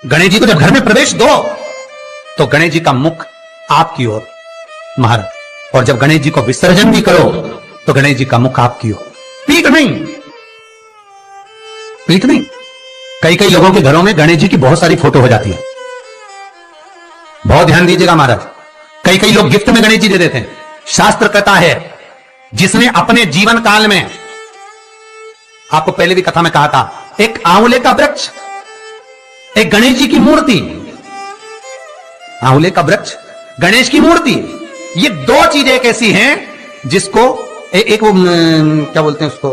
गणेश जी को जब घर में प्रवेश दो तो गणेश जी का मुख आपकी ओर महाराज, और जब गणेश जी को विसर्जन भी करो तो गणेश जी का मुख आपकी ओर। पीठ नहीं, पीठ नहीं। कई कई लोगों के घरों में गणेश जी की बहुत सारी फोटो हो जाती है, बहुत ध्यान दीजिएगा महाराज। कई कई लोग गिफ्ट में गणेश जी दे देते हैं। शास्त्र कहता है जिसने अपने जीवन काल में, आपको पहले भी कथा में कहा था, एक आंवले का वृक्ष, एक गणेश जी की मूर्ति, आंवले का वृक्ष, गणेश की मूर्ति, ये दो चीजें एक ऐसी हैं जिसको एक वो क्या बोलते हैं उसको,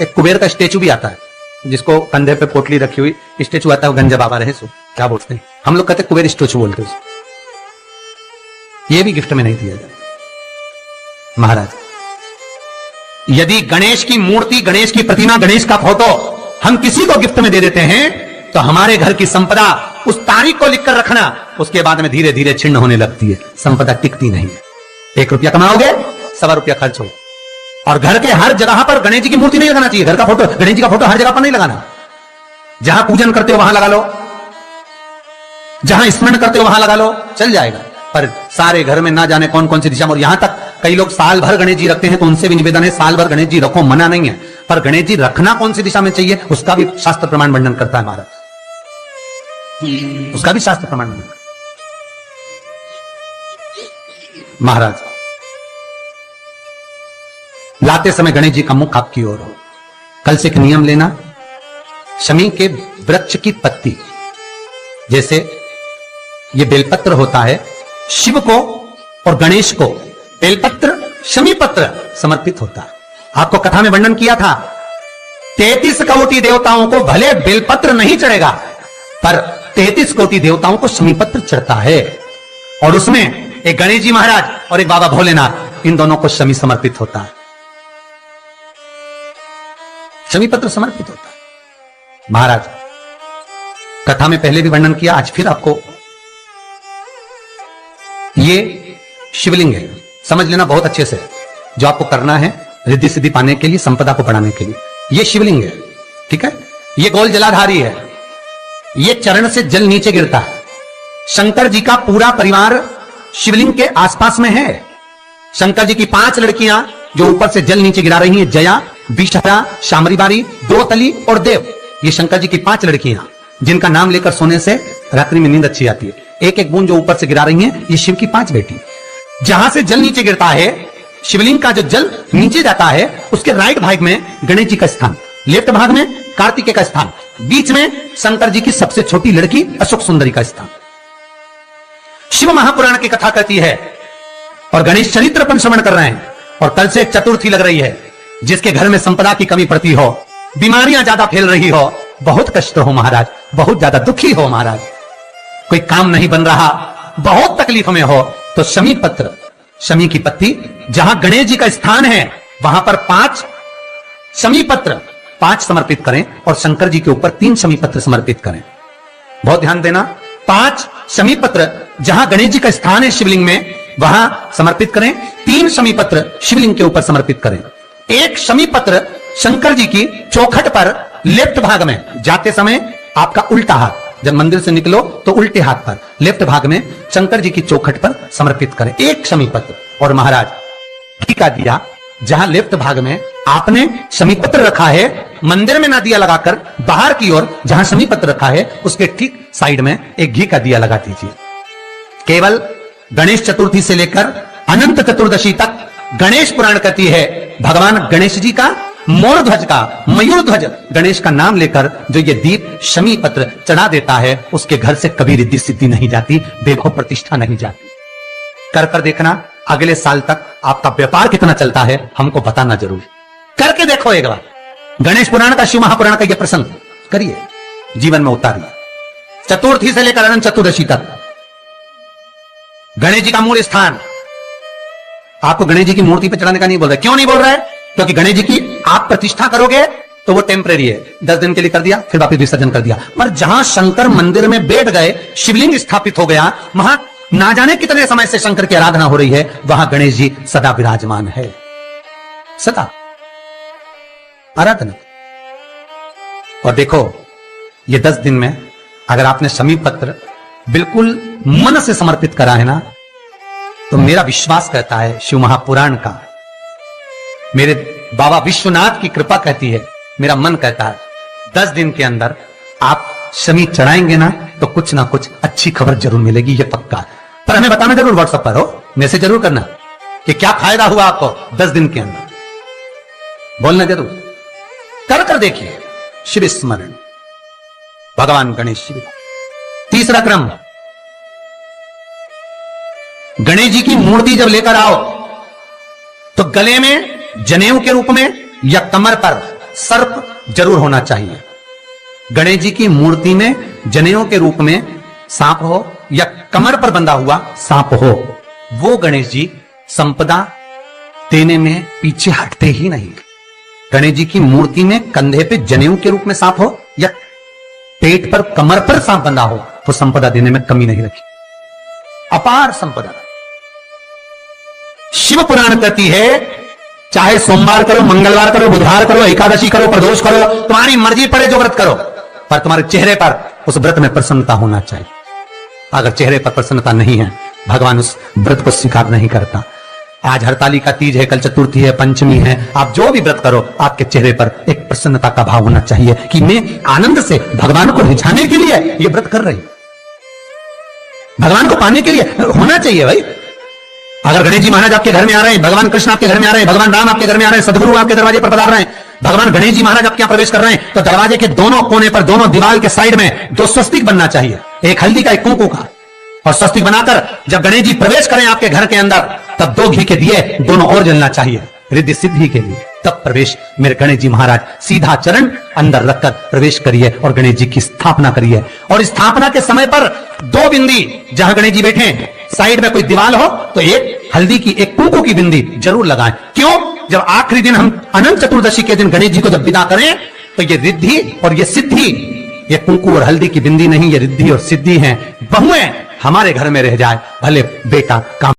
एक कुबेर का स्टेचू भी आता है जिसको कंधे पे पोटली रखी हुई स्टेचू आता है, वो गंजा बाबा रहे सो क्या बोलते हैं, हम लोग कहते हैं कुबेर स्टेचू बोलते हैं। ये भी गिफ्ट में नहीं दिया जाता महाराज। यदि गणेश की मूर्ति, गणेश की प्रतिमा, गणेश का फोटो हम किसी को गिफ्ट में दे देते हैं तो हमारे घर की संपदा, उस तारीख को लिखकर रखना, उसके बाद में धीरे धीरे छिन्न होने लगती है, संपदा टिकती नहीं है। 1 रुपया कमाओगे, 1.25 रुपया खर्च हो। और घर के हर जगह पर गणेश जी की मूर्ति नहीं लगाना चाहिए, घर का फोटो, गणेश जी का फोटो हर जगह पर नहीं लगाना। जहां पूजन करते हो वहां लगा लो, जहां स्मरण करते हो वहां लगा लो, चल जाएगा। पर सारे घर में ना जाने कौन कौन सी दिशा में, और यहां तक कई लोग साल भर गणेश जी रखते हैं, तो उनसे भी निवेदन है साल भर गणेश जी रखो, मना नहीं है, पर गणेश जी रखना कौन सी दिशा में चाहिए उसका भी शास्त्र प्रमाण वर्णन करता है महाराज, उसका भी शास्त्र प्रमाण वर्णन महाराज। लाते समय गणेश जी का मुख आपकी ओर हो। कल से एक नियम लेना, शमी के वृक्ष की पत्ती, जैसे ये बेलपत्र होता है, शिव को और गणेश को बेलपत्र, शमी पत्र समर्पित होता है। आपको कथा में वर्णन किया था 33 कोटि देवताओं को भले बेलपत्र नहीं चढ़ेगा, पर 33 कोटि देवताओं को शमी पत्र चढ़ता है, और उसमें एक गणेश जी महाराज और एक बाबा भोलेनाथ, इन दोनों को शमी समर्पित होता है, शमी पत्र समर्पित होता है महाराज। कथा में पहले भी वर्णन किया, आज फिर आपको, ये शिवलिंग है, समझ लेना बहुत अच्छे से, जो आपको करना है रिद्धि सिद्धि पाने के लिए, संपदा को बढ़ाने के लिए। ये शिवलिंग है, ठीक है, ये गोल जलाधारी है, ये चरण से जल नीचे गिरता है। शंकर जी का पूरा परिवार शिवलिंग के आसपास में है। शंकर जी की 5 लड़कियां जो ऊपर से जल नीचे गिरा रही हैं, जया, विषहरा, शामरीबारी, द्रौपदी और देव, ये शंकर जी की 5 लड़कियां जिनका नाम लेकर सोने से रात्रि में नींद अच्छी आती है। एक एक बूंद जो ऊपर से गिरा रही हैं, ये शिव की 5 बेटी। जहां से जल नीचे गिरता है, शिवलिंग का जो जल नीचे जाता है, उसके राइट भाग में गणेश जी का स्थान, लेफ्ट भाग में कार्तिकेय का स्थान, बीच में शंकर जी की सबसे छोटी लड़की अशोक सुंदरी का स्थान। शिव महापुराण की कथा कहती है, और गणेश चरित्र पर श्रवण कर रहे हैं, और कल से चतुर्थी लग रही है। जिसके घर में संपदा की कमी पड़ती हो, बीमारियां ज्यादा फैल रही हो, बहुत कष्ट हो महाराज, बहुत ज्यादा दुखी हो महाराज, कोई काम नहीं बन रहा, बहुत तकलीफ में हो, तो शमी पत्र, शमी की पत्ती, जहां गणेश जी का स्थान है वहां पर 5 शमी पत्र 5 समर्पित करें, और शंकर जी के ऊपर 3 शमी पत्र समर्पित करें। बहुत ध्यान देना, 5 शमी पत्र जहां गणेश जी का स्थान है शिवलिंग में, वहां समर्पित करें। 3 शमी पत्र शिवलिंग के ऊपर समर्पित करें। 1 शमी पत्र शंकर जी की चौखट पर लेफ्ट भाग में, जाते समय आपका उल्टा हाथ, जब मंदिर से निकलो तो उल्टे हाथ पर लेफ्ट भाग में शंकर जी की चौखट पर समर्पित करें 1 शमी पत्र। और महाराज घी का दिया, जहां लेफ्ट भाग में आपने शमी पत्र रखा है, मंदिर में ना दिया लगाकर बाहर की ओर जहां शमी पत्र रखा है उसके ठीक साइड में एक घी का दिया लगा दीजिए। केवल गणेश चतुर्थी से लेकर अनंत चतुर्दशी तक गणेश पुराण कहती है, भगवान गणेश जी का, मोर ध्वज का, मयूर ध्वज गणेश का नाम लेकर जो ये दीप शमी पत्र चढ़ा देता है, उसके घर से कभी रिद्धि सिद्धि नहीं जाती, देखो प्रतिष्ठा नहीं जाती। कर कर देखना, अगले साल तक आपका व्यापार कितना चलता है हमको बताना जरूर, करके देखो एक बार। गणेश पुराण का, शिव महापुराण का यह प्रसंग करिए, जीवन में उतारिए। चतुर्थी से लेकर अनंत चतुर्दशी तक गणेश जी का मूल स्थान, आपको गणेश जी की मूर्ति पे चढ़ाने का नहीं बोल रहा है। क्यों नहीं बोल रहा है? क्योंकि गणेश जी की आप प्रतिष्ठा करोगे तो वो टेम्परेरी है, 10 दिन के लिए कर दिया, फिर वापस विसर्जन कर दिया। पर जहां शंकर मंदिर में बैठ गए, शिवलिंग स्थापित हो गया, वहां ना जाने कितने समय से शंकर की आराधना हो रही है, वहां गणेश जी सदा विराजमान है, सदा आराधना। और देखो ये 10 दिन में अगर आपने शमी पत्र बिल्कुल मन से समर्पित करा है ना, तो मेरा विश्वास कहता है, शिव महापुराण का, मेरे बाबा विश्वनाथ की कृपा कहती है, मेरा मन कहता है 10 दिन के अंदर आप शमी चढ़ाएंगे ना तो कुछ ना कुछ अच्छी खबर जरूर मिलेगी, ये पक्का। पर हमें बताना जरूर, व्हाट्सएप पर हो, मैसेज जरूर करना कि क्या फायदा हुआ आपको 10 दिन के अंदर, बोलना जरूर, कर देखिए। शिव स्मरण, भगवान गणेश शिव। तीसरा क्रम, गणेश जी की मूर्ति जब लेकर आओ तो गले में जनेऊ के रूप में या कमर पर सर्प जरूर होना चाहिए। गणेश जी की मूर्ति में जनेऊ के रूप में सांप हो या कमर पर बंधा हुआ सांप हो, वो गणेश जी संपदा देने में पीछे हटते ही नहीं। गणेश जी की मूर्ति में कंधे पे जनेऊ के रूप में सांप हो या पेट पर कमर पर सांप बंधा हो, वो संपदा देने में कमी नहीं रखी, अपार संपदा। शिव पुराण कहती है, चाहे सोमवार करो, मंगलवार करो, बुधवार करो, एकादशी करो, प्रदोष करो, तुम्हारी मर्जी पड़े जो व्रत करो, पर तुम्हारे चेहरे पर उस व्रत में प्रसन्नता होना चाहिए। अगर चेहरे पर प्रसन्नता नहीं है, भगवान उस व्रत को स्वीकार नहीं करता। आज हरतालिका तीज है, कल चतुर्थी है, पंचमी है, आप जो भी व्रत करो, आपके चेहरे पर एक प्रसन्नता का भाव होना चाहिए कि मैं आनंद से भगवान को रिझाने के लिए ये व्रत कर रही हूं, भगवान को पाने के लिए होना चाहिए भाई। अगर गणेश जी महाराज आपके घर में आ रहे हैं, भगवान कृष्ण आपके घर में आ रहे हैं, भगवान राम आपके घर में आ रहे हैं, सदगुरु आपके दरवाजे पर पधार रहे हैं, भगवान गणेश जी महाराज आपके यहां प्रवेश कर रहे हैं, तो दरवाजे के दोनों कोने पर, दोनों दीवार के साइड में 2 स्वस्तिक बनना चाहिए, एक हल्दी का, एक कुंकू का। और स्वस्तिक बनाकर जब गणेश जी प्रवेश करें आपके घर के अंदर, तब 2 घी के दिए दोनों ओर जलना चाहिए, रिद्धि सिद्धि के लिए। तब प्रवेश मेरे गणेश जी महाराज, सीधा चरण अंदर रखकर प्रवेश करिए और गणेश जी की स्थापना करिए। और स्थापना के समय पर 2 बिंदी, जहां गणेश जी बैठे हैं साइड में कोई दीवार हो तो एक हल्दी की, एक कुंकू की बिंदी जरूर लगाएं। क्यों? जब आखिरी दिन हम अनंत चतुर्दशी के दिन गणेश जी को जब विदा करें, तो ये रिद्धि और ये सिद्धि, ये कुंकू और हल्दी की बिंदी नहीं, ये रिद्धि और सिद्धि है। बहुएं हमारे घर में रह जाए, भले बेटा काम